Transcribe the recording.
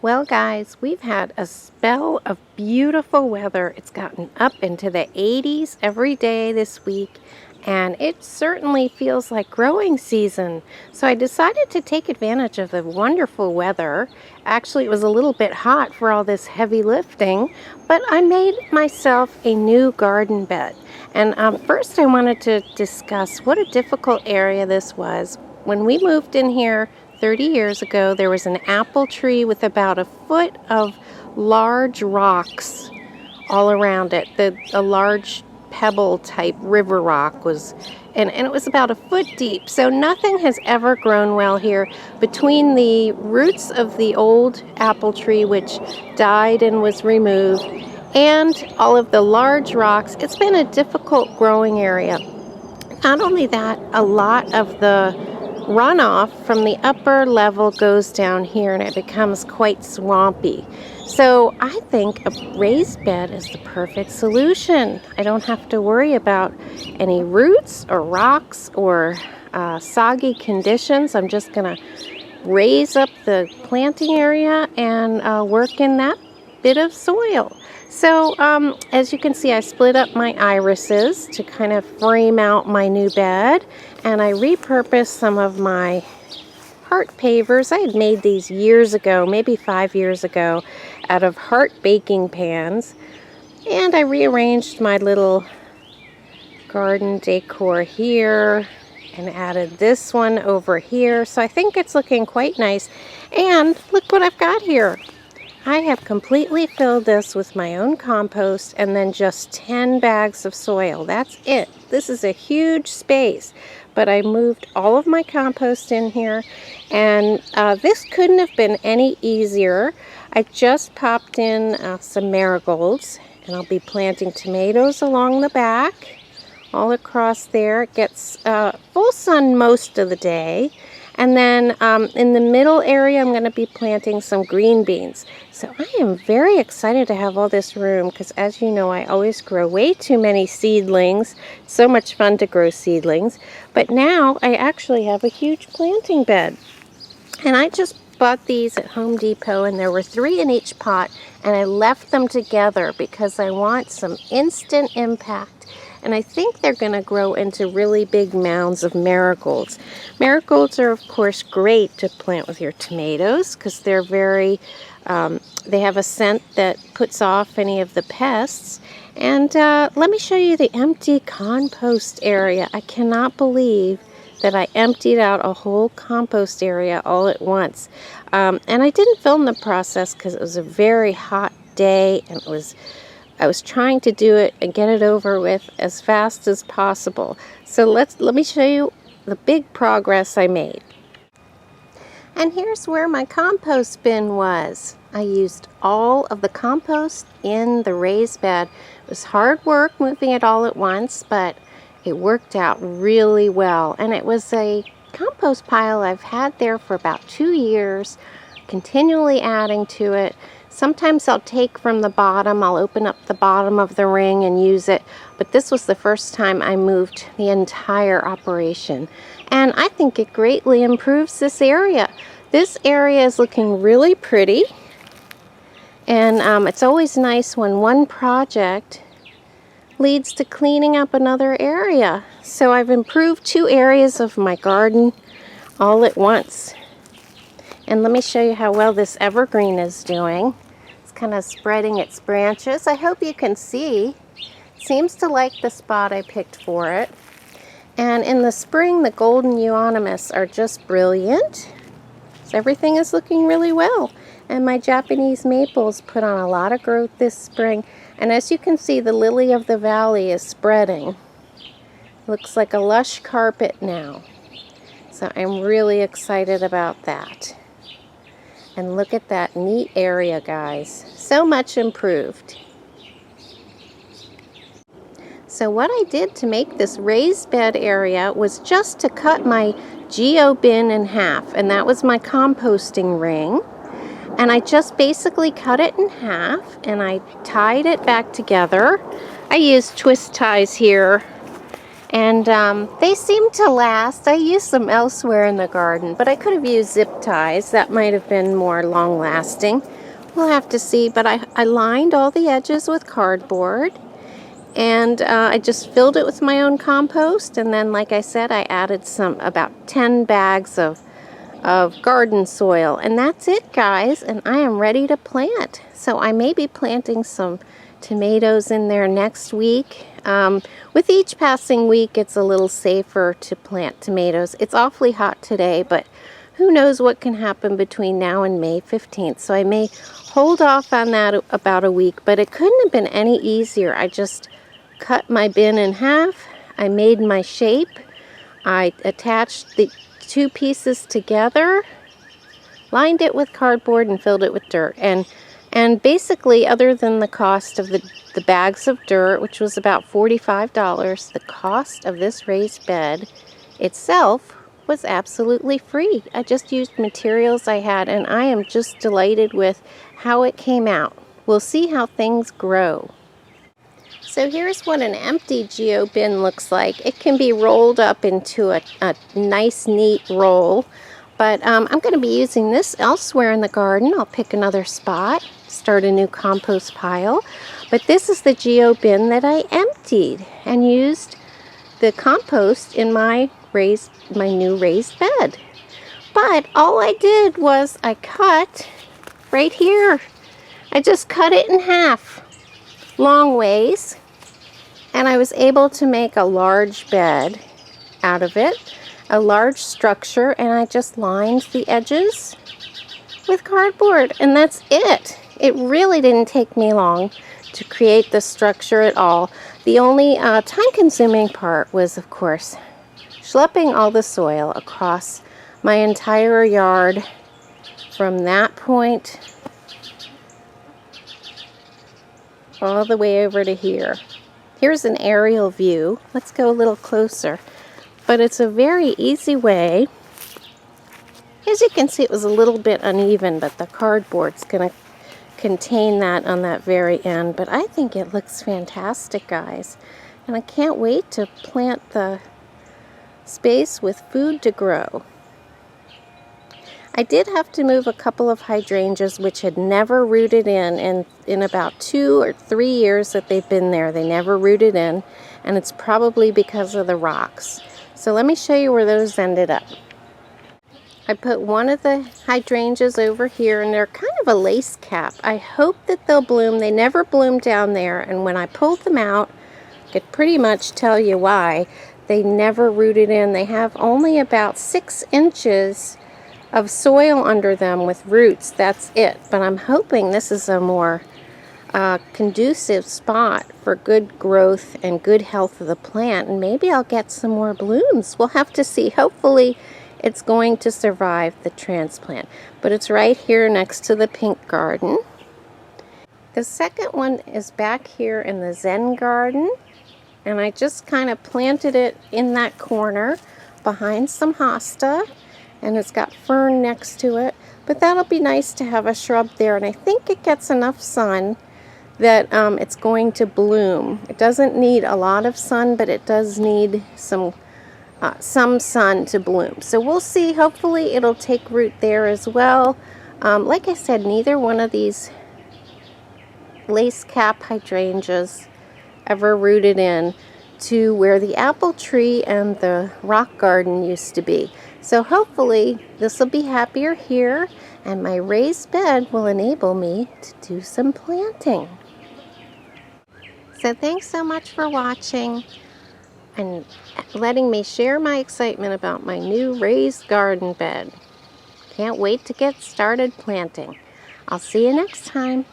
Well, guys, we've had a spell of beautiful weather. It's gotten up into the 80s every day this week, and it certainly feels like growing season. So I decided to take advantage of the wonderful weather. Actually, it was a little bit hot for all this heavy lifting, but I made myself a new garden bed. And first I wanted to discuss what a difficult area this was. When we moved in here 30 years ago, there was an apple tree with about a foot of large rocks all around it. A large pebble type river rock was, and it was about a foot deep. So nothing has ever grown well here. Between the roots of the old apple tree, which died and was removed, and all of the large rocks, it's been a difficult growing area. Not only that, a lot of the runoff from the upper level goes down here and it becomes quite swampy. So I think a raised bed is the perfect solution. I don't have to worry about any roots or rocks or soggy conditions. I'm just going to raise up the planting area and work in that bit of soil. So as you can see, I split up my irises to kind of frame out my new bed, and I repurposed some of my heart pavers. I had made these years ago, maybe 5 years ago, out of heart baking pans, and I rearranged my little garden decor here and added this one over here. So I think it's looking quite nice. And look what I've got here. I have completely filled this with my own compost and then just 10 bags of soil. That's it. This is a huge space, but I moved all of my compost in here, and this couldn't have been any easier. I just popped in some marigolds, and I'll be planting tomatoes along the back, all across there. It gets full sun most of the day. And then in the middle area, I'm going to be planting some green beans. So I am very excited to have all this room because, as you know, I always grow way too many seedlings. It's so much fun to grow seedlings. But now I actually have a huge planting bed. And I just bought these at Home Depot, and there were 3 in each pot. And I left them together because I want some instant impact. And I think they're going to grow into really big mounds of marigolds. Marigolds are, of course, great to plant with your tomatoes because they're very, they have a scent that puts off any of the pests. And let me show you the empty compost area. I cannot believe that I emptied out a whole compost area all at once. And I didn't film the process because it was a very hot day, and I was trying to do it and get it over with as fast as possible. So let me show you the big progress I made. And here's where my compost bin was. I used all of the compost in the raised bed. It was hard work moving it all at once, but it worked out really well. And it was a compost pile I've had there for about 2 years, continually adding to it. Sometimes I'll take from the bottom, I'll open up the bottom of the ring and use it, but this was the first time I moved the entire operation. And I think it greatly improves this area. This area is looking really pretty, and it's always nice when one project leads to cleaning up another area. So I've improved 2 areas of my garden all at once. And let me show you how well this evergreen is doing. It's kind of spreading its branches. I hope you can see. It seems to like the spot I picked for it. And in the spring, the golden euonymus are just brilliant. So everything is looking really well. And my Japanese maples put on a lot of growth this spring. And as you can see, the lily of the valley is spreading. Looks like a lush carpet now. So I'm really excited about that. And look at that neat area, guys. So much improved. So what I did to make this raised bed area was just to cut my geo bin in half. And that was my composting ring. And I just basically cut it in half and I tied it back together. I used twist ties here. And they seem to last. I used them elsewhere in the garden, but I could have used zip ties. That might have been more long-lasting. We'll have to see, but I lined all the edges with cardboard, and I just filled it with my own compost, and then, like I said, I added about 10 bags of garden soil, and that's it, guys, and I am ready to plant. So I may be planting some tomatoes in there next week. With each passing week, it's a little safer to plant tomatoes. It's awfully hot today, but who knows what can happen between now and May 15th. So I may hold off on that about a week, but it couldn't have been any easier. I just cut my bin in half. I made my shape. I attached the two pieces together, lined it with cardboard, and filled it with dirt. And basically, other than the cost of the bags of dirt, which was about $45, the cost of this raised bed itself was absolutely free. I just used materials I had, and I am just delighted with how it came out. We'll see how things grow. So here's what an empty geo bin looks like. It can be rolled up into a nice, neat roll. But I'm going to be using this elsewhere in the garden. I'll pick another spot, start a new compost pile. But this is the geo bin that I emptied and used the compost in my new raised bed. But all I did was I cut right here. I just cut it in half, long ways, and I was able to make a large bed out of it. A large structure, and I just lined the edges with cardboard, and that's it. It really didn't take me long to create the structure at all. The only time-consuming part was, of course, schlepping all the soil across my entire yard from that point all the way over to here. Here's an aerial view. Let's go a little closer. But it's a very easy way. As you can see, it was a little bit uneven, but the cardboard's going to contain that on that very end. But I think it looks fantastic, guys. And I can't wait to plant the space with food to grow. I did have to move a couple of hydrangeas which had never rooted in about 2 or 3 years that they've been there. They never rooted in, and it's probably because of the rocks. So let me show you where those ended up. I put one of the hydrangeas over here, and they're kind of a lace cap. I hope that they'll bloom. They never bloomed down there, and when I pulled them out, I could pretty much tell you why. They never rooted in. They have only about 6 inches of soil under them with roots. That's it. But I'm hoping this is a more conducive spot for good growth and good health of the plant, and maybe I'll get some more blooms. We'll have to see. Hopefully it's going to survive the transplant, but it's right here next to the pink garden. The second one is back here in the Zen garden, and I just kind of planted it in that corner behind some hosta, and it's got fern next to it, but that'll be nice to have a shrub there, and I think it gets enough sun that it's going to bloom. It doesn't need a lot of sun, but it does need some sun to bloom. So we'll see. Hopefully it'll take root there as well. Like I said, neither one of these lace cap hydrangeas ever rooted in to where the apple tree and the rock garden used to be. So hopefully this will be happier here, and my raised bed will enable me to do some planting. So thanks so much for watching and letting me share my excitement about my new raised garden bed. Can't wait to get started planting. I'll see you next time.